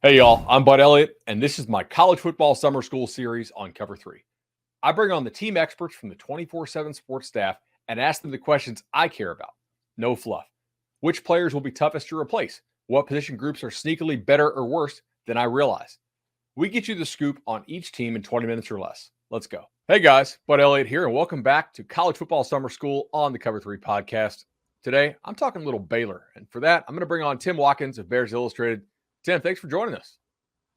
Hey, y'all, I'm Bud Elliott, and this is my college football summer school series on Cover 3. I bring on the team experts from the 24/7 sports staff and ask them the questions I care about. No fluff. Which players will be toughest to replace? What position groups are sneakily better or worse than I realize? We get you the scoop on each team in 20 minutes or less. Let's go. Hey, guys, Bud Elliott here, and welcome back to College Football Summer School on the Cover 3 podcast. Today, I'm talking a little Baylor, and for that, I'm going to bring on Tim Watkins of Bears Illustrated. Tim, thanks for joining us.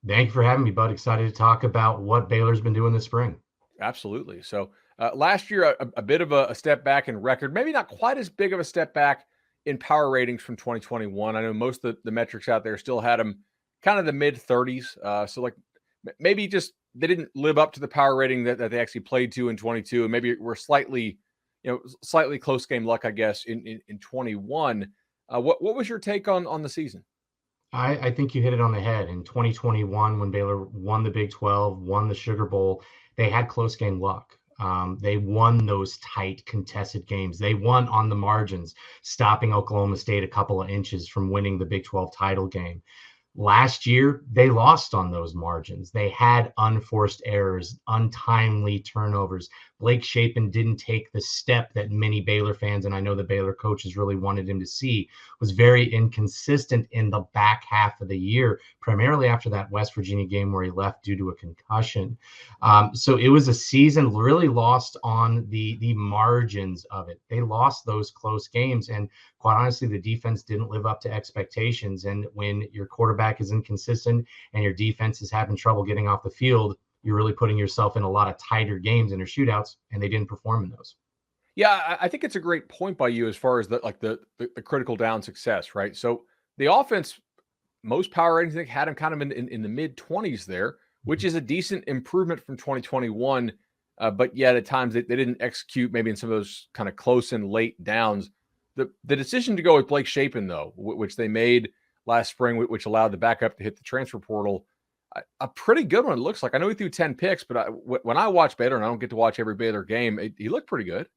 Thank you for having me, bud. Excited to talk about what Baylor's been doing this spring. Absolutely. So last year, a bit of a step back in record, maybe not quite as big of a step back in power ratings from 2021. I know most of the metrics out there still had them kind of the mid 30s. So like maybe just they didn't live up to the power rating that they actually played to in 22, and maybe we're slightly close game luck, I guess, in 21. What was your take on the season? I think you hit it on the head. In 2021, when Baylor won the Big 12, won the Sugar Bowl, they had close game luck. They won those tight contested games. They won on the margins, stopping Oklahoma State a couple of inches from winning the Big 12 title game. Last year, they lost on those margins. They had unforced errors, untimely turnovers. Blake Shapen didn't take the step that many Baylor fans, and I know the Baylor coaches really wanted him to see, was very inconsistent in the back half of the year, primarily after that West Virginia game where he left due to a concussion. So it was a season really lost on the margins of it. They lost those close games, and quite honestly, the defense didn't live up to expectations. And when your quarterback is inconsistent and your defense is having trouble getting off the field, you're really putting yourself in a lot of tighter games and their shootouts, and they didn't perform in those. Yeah, I think it's a great point by you as far as the critical down success, right? So the offense, most power ratings, I think, had him kind of in the mid 20s there, which is a decent improvement from 2021. But yet at times they didn't execute maybe in some of those kind of close and late downs. The decision to go with Blake Shapen, though, which they made last spring, which allowed the backup to hit the transfer portal, a pretty good one, it looks like. I know he threw 10 picks, but when I watch Baylor, and I don't get to watch every Baylor game, he looked pretty good.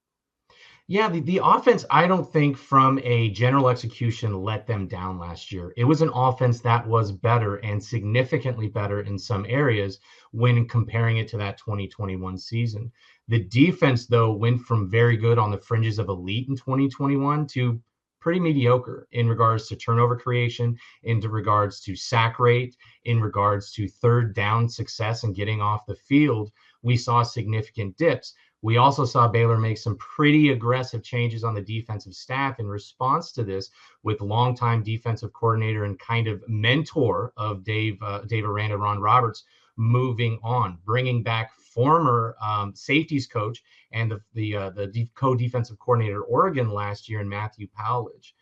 Yeah, the offense, I don't think from a general execution let them down last year. It was an offense that was better and significantly better in some areas when comparing it to that 2021 season. The defense, though, went from very good on the fringes of elite in 2021 to pretty mediocre in regards to turnover creation, in regards to sack rate, in regards to third down success and getting off the field. We saw significant dips. We also saw Baylor make some pretty aggressive changes on the defensive staff in response to this, with longtime defensive coordinator and kind of mentor of Dave Aranda, Ron Roberts, moving on, bringing back former safeties coach and the co-defensive coordinator at Oregon last year in Matthew Powledge.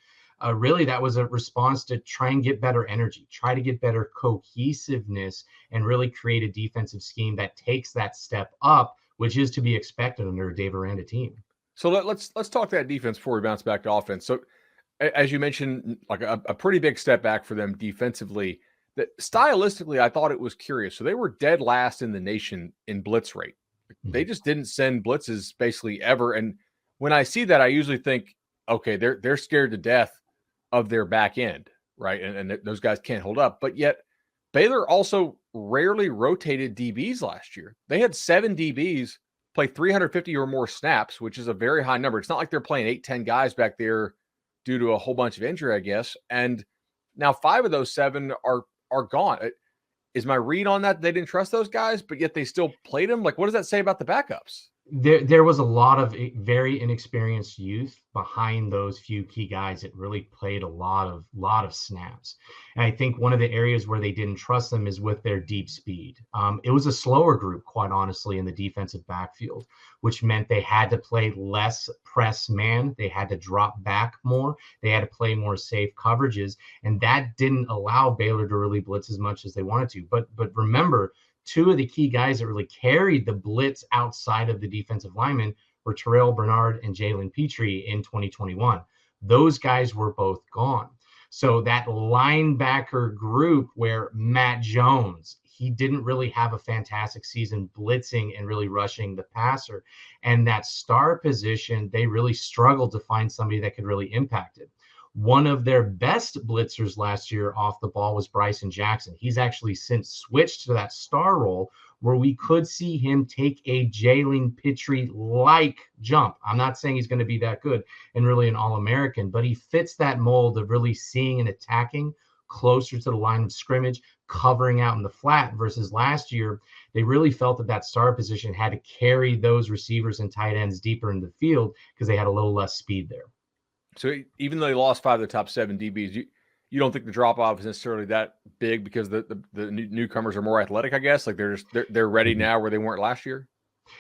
Really, that was a response to try and get better energy, try to get better cohesiveness, and really create a defensive scheme that takes that step up, which is to be expected under a Dave Aranda team. So let's talk that defense before we bounce back to offense. So as you mentioned, like a pretty big step back for them defensively. That stylistically, I thought it was curious. So they were dead last in the nation in blitz rate. They just didn't send blitzes basically ever. And when I see that, I usually think, okay, they're scared to death of their back end, right? And those guys can't hold up. But yet Baylor also rarely rotated DBs last year. They had 7 DBs play 350 or more snaps, which is a very high number. It's not like they're playing 8-10 guys back there due to a whole bunch of injury, I guess. And now 5 of those 7 are gone. Is my read on that they didn't trust those guys, but yet they still played them? Like, what does that say about the backups? There was a lot of very inexperienced youth behind those few key guys that really played a lot of snaps. And I think one of the areas where they didn't trust them is with their deep speed. It was a slower group, quite honestly, in the defensive backfield, which meant they had to play less press man. They had to drop back more. They had to play more safe coverages. And that didn't allow Baylor to really blitz as much as they wanted to. But remember, 2 of the key guys that really carried the blitz outside of the defensive linemen were Terrell Bernard and Jalen Petrie in 2021. Those guys were both gone. So that linebacker group where Matt Jones, he didn't really have a fantastic season blitzing and really rushing the passer. And that star position, they really struggled to find somebody that could really impact it. One of their best blitzers last year off the ball was Bryson Jackson. He's actually since switched to that star role where we could see him take a Jalen Pitre-like jump. I'm not saying he's going to be that good and really an All-American, but he fits that mold of really seeing and attacking closer to the line of scrimmage, covering out in the flat, versus last year, they really felt that that star position had to carry those receivers and tight ends deeper in the field because they had a little less speed there. So even though they lost 5 of the top 7 DBs, you don't think the drop off is necessarily that big because the newcomers are more athletic, I guess? Like they're ready now where they weren't last year?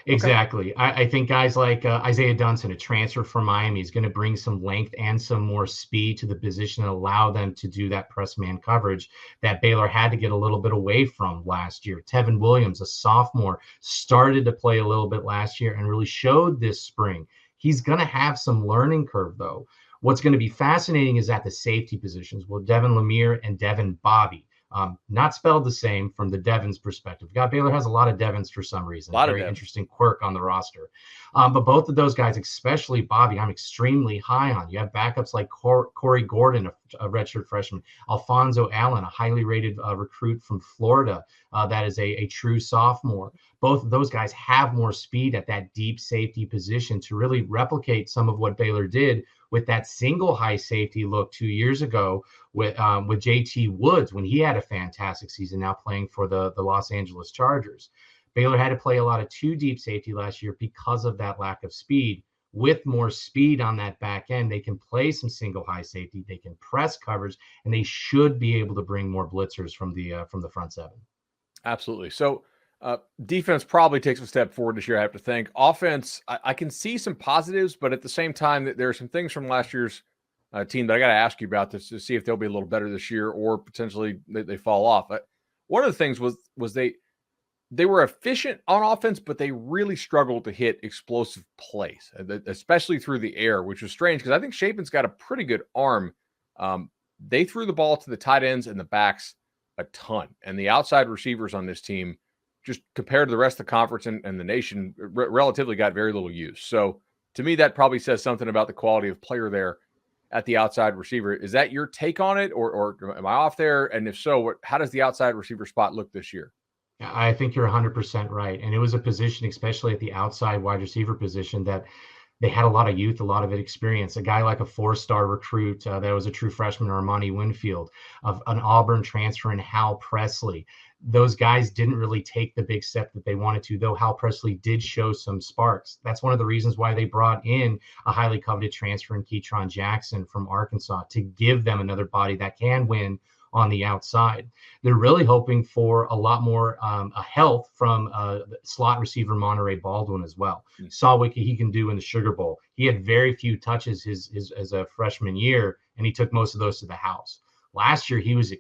Exactly. I think guys like Isaiah Dunson, a transfer from Miami, is going to bring some length and some more speed to the position and allow them to do that press man coverage that Baylor had to get a little bit away from last year. Tevin Williams, a sophomore, started to play a little bit last year and really showed this spring. He's going to have some learning curve, though. What's going to be fascinating is at the safety positions. Well, Devin Lemire and Devin Bobby. Not spelled the same from the Devins perspective. God, Baylor has a lot of Devins for some reason. Very interesting quirk on the roster. But both of those guys, especially Bobby, I'm extremely high on. You have backups like Corey Gordon, a redshirt freshman, Alfonso Allen, a highly rated recruit from Florida that is a true sophomore. Both of those guys have more speed at that deep safety position to really replicate some of what Baylor did with that single high safety look 2 years ago with JT Woods when he had a fantastic season, now playing for the Los Angeles Chargers. Baylor had to play a lot of 2 deep safety last year because of that lack of speed. With more speed on that back end, they can play some single high safety, they can press coverage, and they should be able to bring more blitzers from the front 7. Absolutely. So defense probably takes a step forward this year, I have to think. Offense, I can see some positives, but at the same time, there are some things from last year's team that I got to ask you about this to see if they'll be a little better this year or potentially they fall off. One of the things was they were efficient on offense, but they really struggled to hit explosive plays, especially through the air, which was strange because I think Shapen's got a pretty good arm. They threw the ball to the tight ends and the backs a ton, and the outside receivers on this team, just compared to the rest of the conference and the nation, relatively got very little use. So to me, that probably says something about the quality of player there at the outside receiver. Is that your take on it, or am I off there? And if so, how does the outside receiver spot look this year? I think you're 100% right. And it was a position, especially at the outside wide receiver position, that they had a lot of youth, a lot of experience. A guy like a 4-star recruit that was a true freshman, Armani Winfield, of an Auburn transfer, and Hal Presley. Those guys didn't really take the big step that they wanted to, though Hal Presley did show some sparks. That's one of the reasons why they brought in a highly coveted transfer in Ketron Jackson from Arkansas, to give them another body that can win on the outside. They're really hoping for a lot more health from slot receiver Monterey Baldwin as well. Saw what he can do in the Sugar Bowl. He had very few touches his as a freshman year, and he took most of those to the house. Last year, he was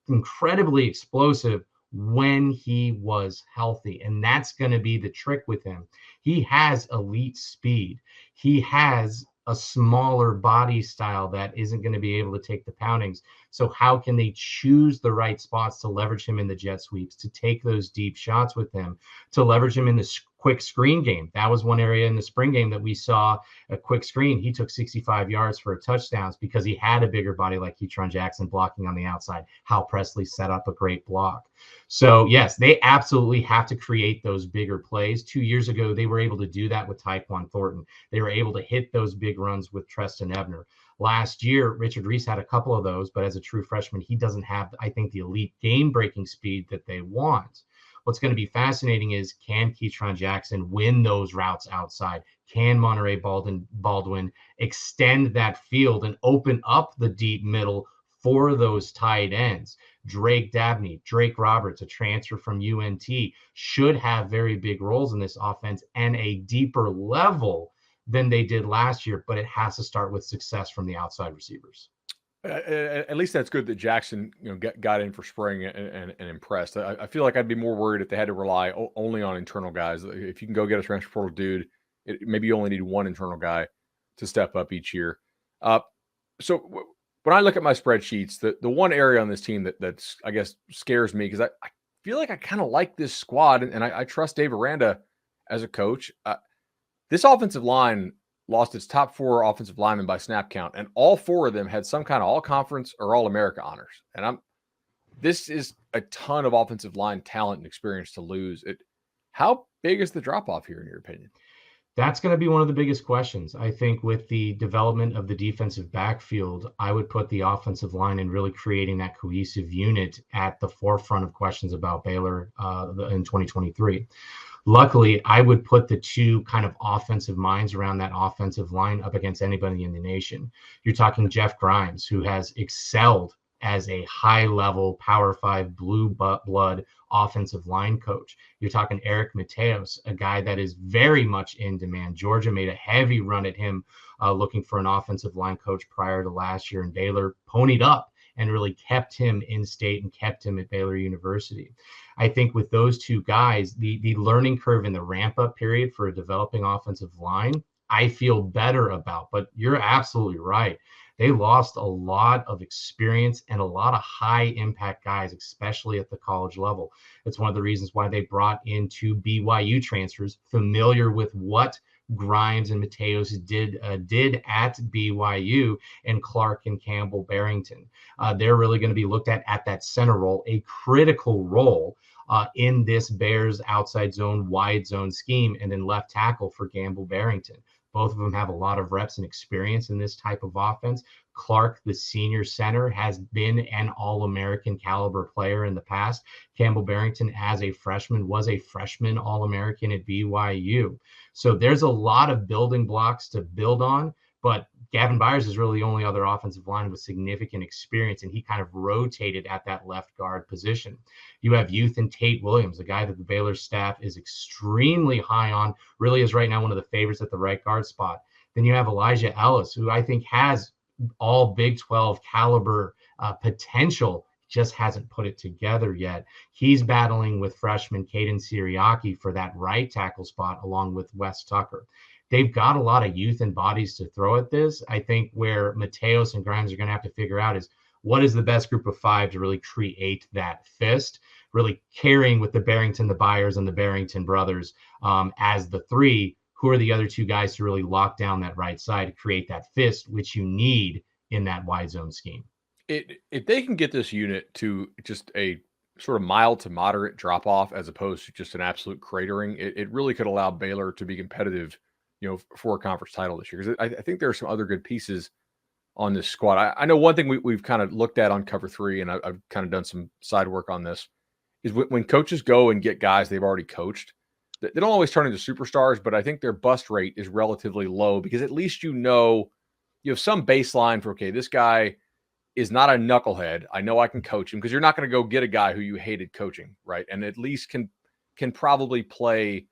incredibly explosive when he was healthy, and that's going to be the trick with him. He has elite speed. He has a smaller body style that isn't going to be able to take the poundings. So how can they choose the right spots to leverage him in the jet sweeps, to take those deep shots with him, to leverage him in the quick screen game? That was one area in the spring game that we saw a quick screen. He took 65 yards for a touchdown because he had a bigger body like Ketron Jackson blocking on the outside. Hal Presley set up a great block. So yes, they absolutely have to create those bigger plays. 2 years ago, they were able to do that with Tyquan Thornton. They were able to hit those big runs with Treston Ebner. Last year, Richard Reese had a couple of those, but as a true freshman, he doesn't have, I think, the elite game-breaking speed that they want. What's going to be fascinating is, can Ketron Jackson win those routes outside? Can Monterey Baldwin extend that field and open up the deep middle for those tight ends? Drake Dabney, Drake Roberts, a transfer from UNT, should have very big roles in this offense and a deeper level than they did last year, but it has to start with success from the outside receivers. At least that's good that Jackson, got in for spring and impressed. I feel like I'd be more worried if they had to rely only on internal guys. If you can go get a transfer portal dude, maybe you only need one internal guy to step up each year. So when I look at my spreadsheets, the one area on this team that's I guess scares me, because I feel like I kind of like this squad, and I trust Dave Aranda as a coach. This offensive line lost its top 4 offensive linemen by snap count, and all 4 of them had some kind of all-conference or all-America honors. And this is a ton of offensive line talent and experience to lose. How big is the drop-off here, in your opinion? That's going to be one of the biggest questions. I think with the development of the defensive backfield, I would put the offensive line and really creating that cohesive unit at the forefront of questions about Baylor in 2023. Luckily, I would put the two kind of offensive minds around that offensive line up against anybody in the nation. You're talking Jeff Grimes, who has excelled as a high-level Power 5 blue blood offensive line coach. You're talking Eric Mateos, a guy that is very much in demand. Georgia made a heavy run at him looking for an offensive line coach prior to last year, and Baylor ponied up and really kept him in state and kept him at Baylor University. I think with those two guys, the learning curve and the ramp-up period for a developing offensive line, I feel better about. But you're absolutely right. They lost a lot of experience and a lot of high impact guys, especially at the college level. It's one of the reasons why they brought in 2 BYU transfers familiar with what Grimes and Mateos did at BYU, and Clark and Campbell Barrington. They're really going to be looked at that center role, a critical role in this Bears outside zone, wide zone scheme, and then left tackle for Campbell Barrington. Both of them have a lot of reps and experience in this type of offense. Clark, the senior center, has been an All-American caliber player in the past. Campbell Barrington, as a freshman, was a freshman All-American at BYU. So there's a lot of building blocks to build on, but Gavin Byers is really the only other offensive line with significant experience, and he kind of rotated at that left guard position. You have youth and Tate Williams, a guy that the Baylor staff is extremely high on, really is right now one of the favorites at the right guard spot. Then you have Elijah Ellis, who I think has all Big 12 caliber potential, just hasn't put it together yet. He's battling with freshman Caden Siriaki for that right tackle spot, along with Wes Tucker. They've got a lot of youth and bodies to throw at this. I think where Mateos and Grimes are going to have to figure out is what is the best group of 5 to really create that fist, really carrying with the Barrington, the Byers, and the Barrington brothers as the 3. Who are the other 2 guys to really lock down that right side to create that fist, which you need in that wide zone scheme? If they can get this unit to just a sort of mild to moderate drop off as opposed to just an absolute cratering, it really could allow Baylor to be competitive, for a conference title this year. Because I think there are some other good pieces on this squad. I know one thing we've kind of looked at on Cover 3, and I've kind of done some side work on this, is when coaches go and get guys they've already coached, they don't always turn into superstars, but I think their bust rate is relatively low because at least you have some baseline for, okay, this guy is not a knucklehead. I know I can coach him, because you're not going to go get a guy who you hated coaching, right? And at least can probably play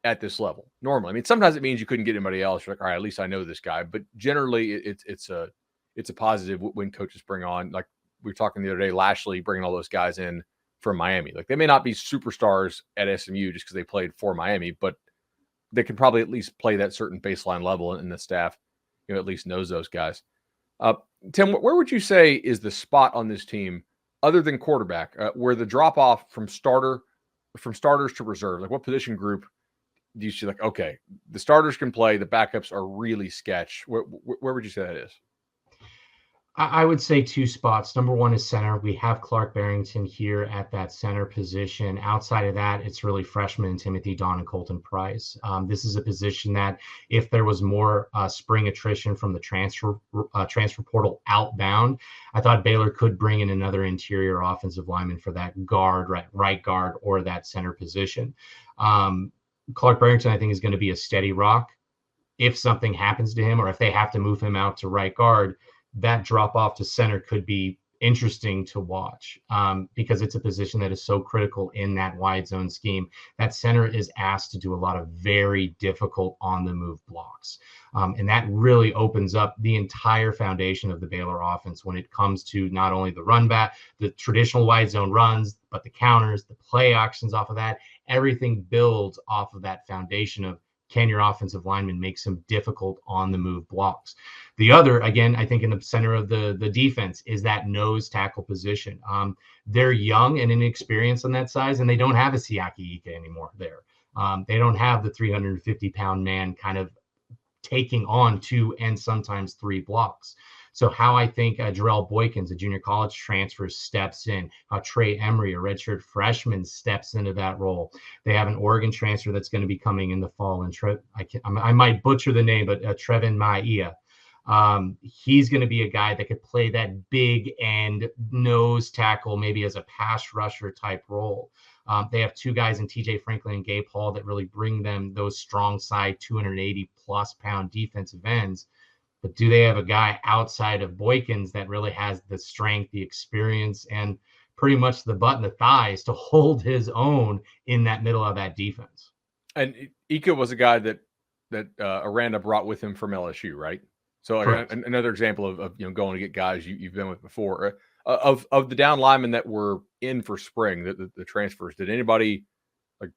at this level normally. I mean, sometimes it means you couldn't get anybody else. You're like, all right, at least I know this guy. But generally, it's a positive when coaches bring on, like we were talking the other day, Lashley bringing all those guys in from Miami. Like, they may not be superstars at SMU just because they played for Miami, but they can probably at least play that certain baseline level, and the staff, at least knows those guys. Tim, where would you say is the spot on this team, other than quarterback, where the drop off from starters to reserve? Like, what position group do you see? Like, okay, the starters can play, the backups are really sketch. Where would you say that is? I would say 2 spots. Number 1 is center. We have Clark Barrington here at that center position. Outside of that, it's really freshmen Timothy Don and Colton Price. This is a position that, if there was more spring attrition from the transfer portal outbound, I thought Baylor could bring in another interior offensive lineman for that guard, right guard, or that center position. Clark Barrington, I think, is going to be a steady rock. If something happens to him, or if they have to move him out to right guard, that drop off to center could be interesting to watch because it's a position that is so critical in that wide zone scheme. That center is asked to do a lot of very difficult on the move blocks. And that really opens up the entire foundation of the Baylor offense when it comes to not only the run back, the traditional wide zone runs, but the counters, the play actions off of that. Everything builds off of that foundation of, can your offensive lineman make some difficult on the move blocks? The other, again, I think in the center of the defense is that nose tackle position. They're young and inexperienced on that size, and they don't have a Siaki Ika anymore there. They don't have the 350-pound man kind of taking on 2 and sometimes 3 blocks. So how I think Jarrell Boykins, a junior college transfer, steps in, how Trey Emery, a redshirt freshman, steps into that role. They have an Oregon transfer that's going to be coming in the fall, and I might butcher the name, but Trevin Maia. He's going to be a guy that could play that big end nose tackle, maybe as a pass rusher type role. They have 2 guys in TJ Franklin and Gabe Hall that really bring them those strong side 280 plus pound defensive ends. But do they have a guy outside of Boykins that really has the strength, the experience, and pretty much the butt and the thighs to hold his own in that middle of that defense? And Ika was a guy that Aranda brought with him from LSU, right? So like another example of going to get guys you've been with before. Of the down linemen that were in for spring, the transfers, did anybody like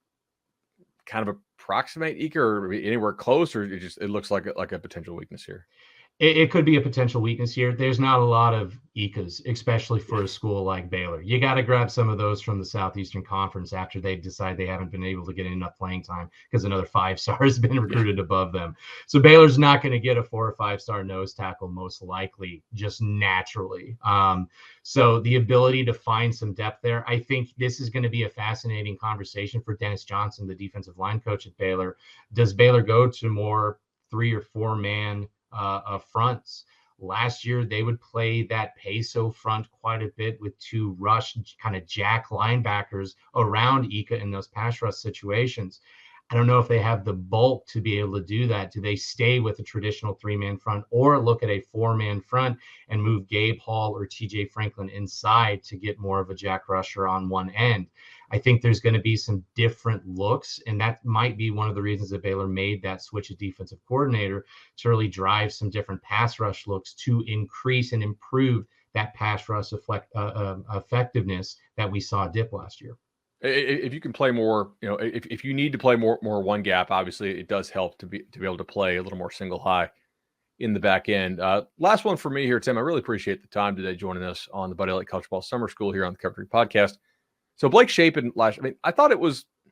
kind of approximate Ika or anywhere close, or it looks like a potential weakness here? It could be a potential weakness here. There's not a lot of Ikas, especially for a school like Baylor. You got to grab some of those from the Southeastern Conference after they decide they haven't been able to get enough playing time because another 5-star has been recruited above them. So Baylor's not going to get a 4 or 5-star nose tackle, most likely, just naturally. So the ability to find some depth there, I think this is going to be a fascinating conversation for Dennis Johnson, the defensive line coach at Baylor. Does Baylor go to more 3 or 4 man fronts? Last year, they would play that peso front quite a bit with 2 rush kind of jack linebackers around Ika in those pass rush situations. I don't know if they have the bulk to be able to do that. Do they stay with a traditional 3-man front or look at a 4-man front and move Gabe Hall or TJ Franklin inside to get more of a jack rusher on one end? I think there's going to be some different looks, and that might be one of the reasons that Baylor made that switch of defensive coordinator to really drive some different pass rush looks to increase and improve that pass rush effectiveness that we saw dip last year. If you can play more, if you need to play more one gap, obviously it does help to be able to play a little more single high in the back end. Last one for me here, Tim. I really appreciate the time today joining us on the Bud Elliott College Ball Summer School here on the Cover 3 podcast. So Blake Shapen I thought it was, I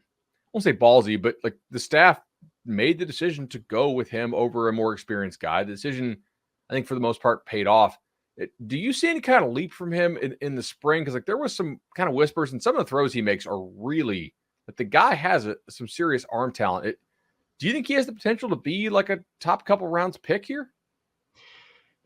won't say ballsy, but like the staff made the decision to go with him over a more experienced guy. The decision, I think, for the most part, paid off. Do you see any kind of leap from him in the spring? Because like there was some kind of whispers, and some of the throws he makes are really, but the guy has some serious arm talent. Do you think he has the potential to be like a top couple rounds pick here?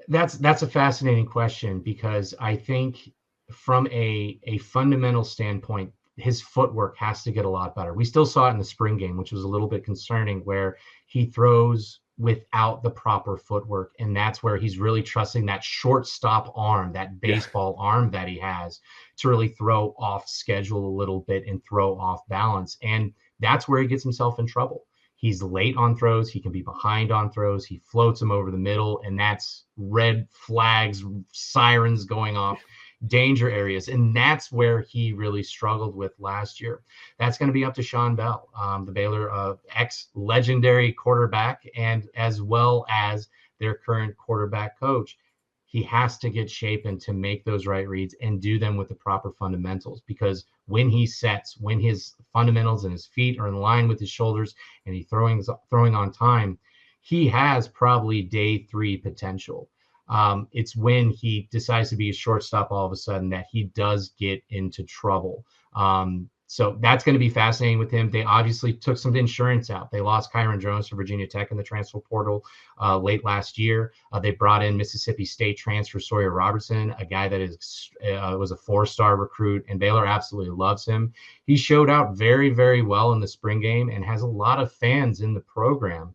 That's a fascinating question, because I think from a fundamental standpoint, his footwork has to get a lot better. We still saw it in the spring game, which was a little bit concerning, where he throws without the proper footwork. And that's where he's really trusting that shortstop arm, that baseball arm that he has, to really throw off schedule a little bit and throw off balance. And that's where he gets himself in trouble. He's late on throws. He can be behind on throws. He floats them over the middle, and that's red flags, sirens going off, danger areas. And that's where he really struggled with last year. That's going to be up to Sean Bell, the Baylor ex-legendary quarterback, and as well as their current quarterback coach. He has to get Shapen to make those right reads and do them with the proper fundamentals, because when he sets, when his fundamentals and his feet are in line with his shoulders and he's throwing on time, he has probably day 3 potential. It's when he decides to be a shortstop all of a sudden that he does get into trouble. So that's going to be fascinating with him. They obviously took some insurance out. They lost Kyron Jones to Virginia Tech in the transfer portal late last year. They brought in Mississippi State transfer Sawyer Robertson, a guy that was a 4-star recruit, and Baylor absolutely loves him. He showed out very, very well in the spring game and has a lot of fans in the program.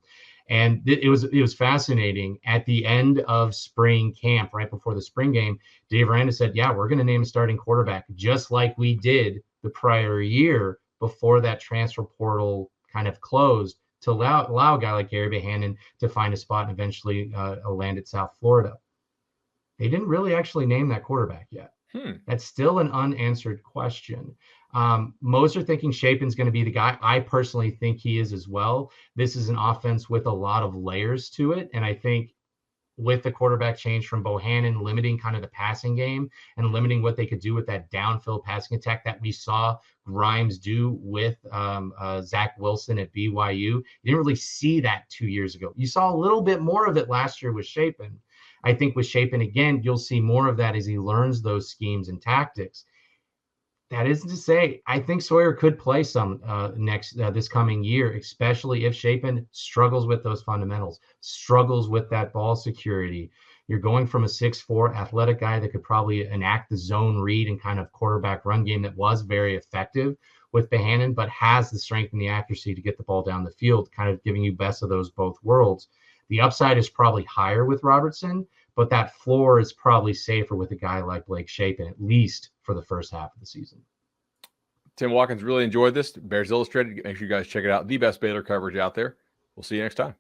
And it was fascinating. At the end of spring camp, right before the spring game, Dave Aranda said, yeah, we're going to name a starting quarterback, just like we did the prior year before that transfer portal kind of closed, to allow a guy like Gary Bohannon to find a spot and eventually land at South Florida. They didn't really actually name that quarterback yet. That's still an unanswered question. Most are thinking Shapen's going to be the guy. I personally think he is as well. This is an offense with a lot of layers to it, and I think with the quarterback change from Bohannon, limiting kind of the passing game and limiting what they could do with that downfield passing attack that we saw Grimes do with Zach Wilson at BYU. You didn't really see that 2 years ago. You saw a little bit more of it last year with Shapen. I think with Shapen, again, you'll see more of that as he learns those schemes and tactics. That isn't to say I think Sawyer could play some this coming year, especially if Shapen struggles with those fundamentals, struggles with that ball security. You're going from a 6'4" athletic guy that could probably enact the zone read and kind of quarterback run game that was very effective with Bohannon, but has the strength and the accuracy to get the ball down the field, kind of giving you best of those both worlds. The upside is probably higher with Robertson, but that floor is probably safer with a guy like Blake Shapen, at least for the first half of the season. Tim Watkins, really enjoyed this. Bears Illustrated. Make sure you guys check it out. The best Baylor coverage out there. We'll see you next time.